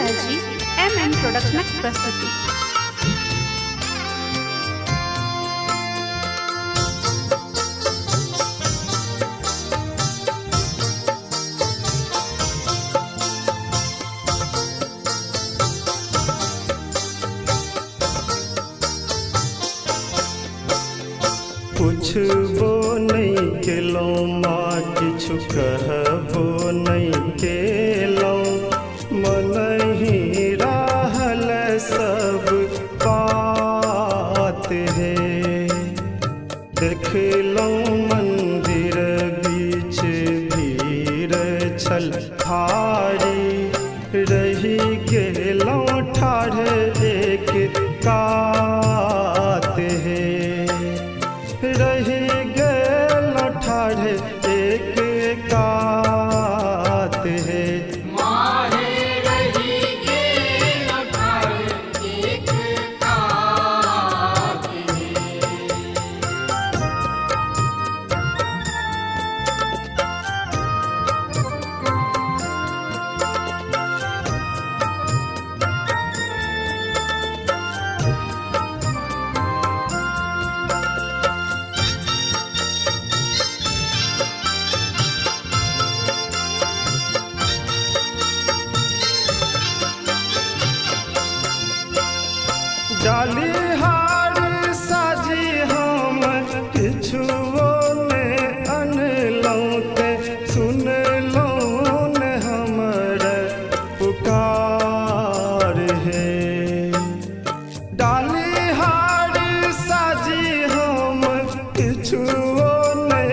सुंदराची M प्रोडक्शनक प्रस्तुति। पूछबो नहीं केलो माँ किछु कहबो नहीं केलो मन ही रहल सब बात है। देखलो मंदिर बीच भीड़ छल भारी रही गेलो ठाढ़ एक कात है। रही गेल ठाढ़ एक कात है। मारे रही गेल ठाढ़ एक कात है। डाली हार साजी हम किछुओ ने अनलौं ते सुनलौं ने हमर पुकार है। डाली हार साजी हम किछुओ ने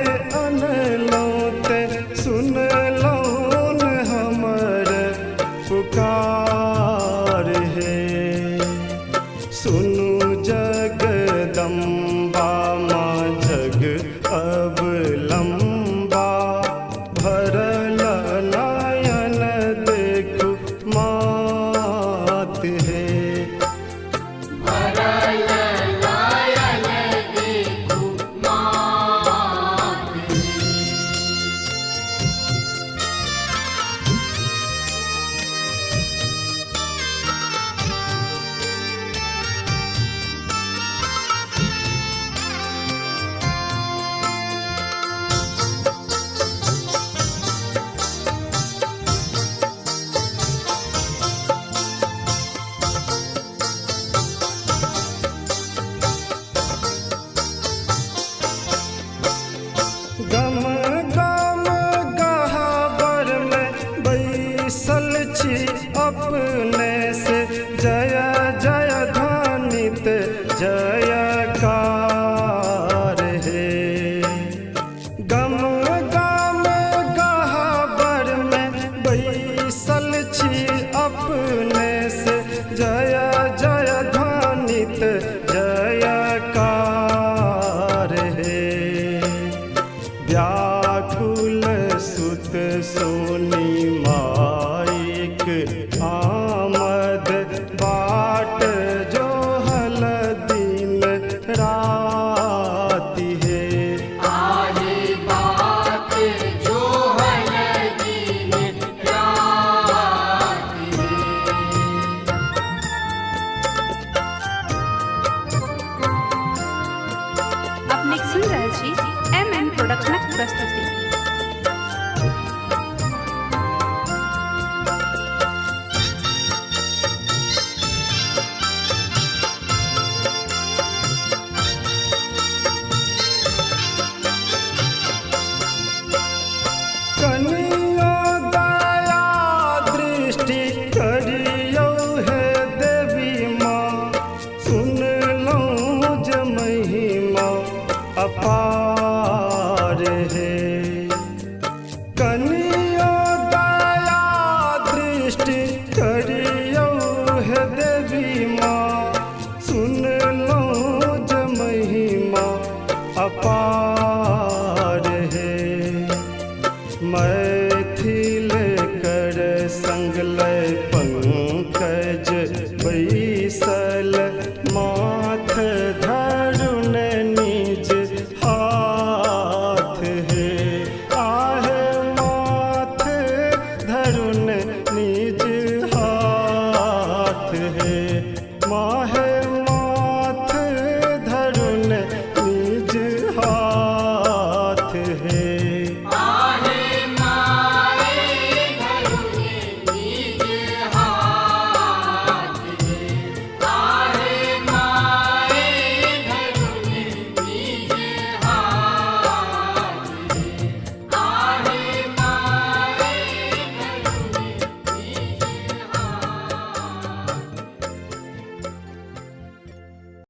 अनलौं ते सुनलौं ने हमर पुकार है। सुनु जगदम्बा माँ जग अब लंबा भरल नयन देखु मात है। भरल नयन देखु मात है। गम गम गहाबर में बैसल छी अपने से जय जय ध्वनित जयकार है। गम गम गहाबर में बैसल छी अपने से जय जय ध्वनित जयकार है। व्याकुल सुत सोनी माइक आमद बाट जो हल दिन राति है। आहे बात जो हल दिन रात है। अपने सुंदराची एम प्रोडक्शनक प्रस्तुति। कनियो दया दृष्टि करियो हे देवी माँ सुनलौं जे महिमा अपार है। कनियो दया दृष्टि करियो हे देवी माँ सुनलौं जे महिमा अपार है। मैथिल कर संग लय पंकज बैसल माथ धरुन निज हाथ है। आहे माथ धरुन निज हाथ माहे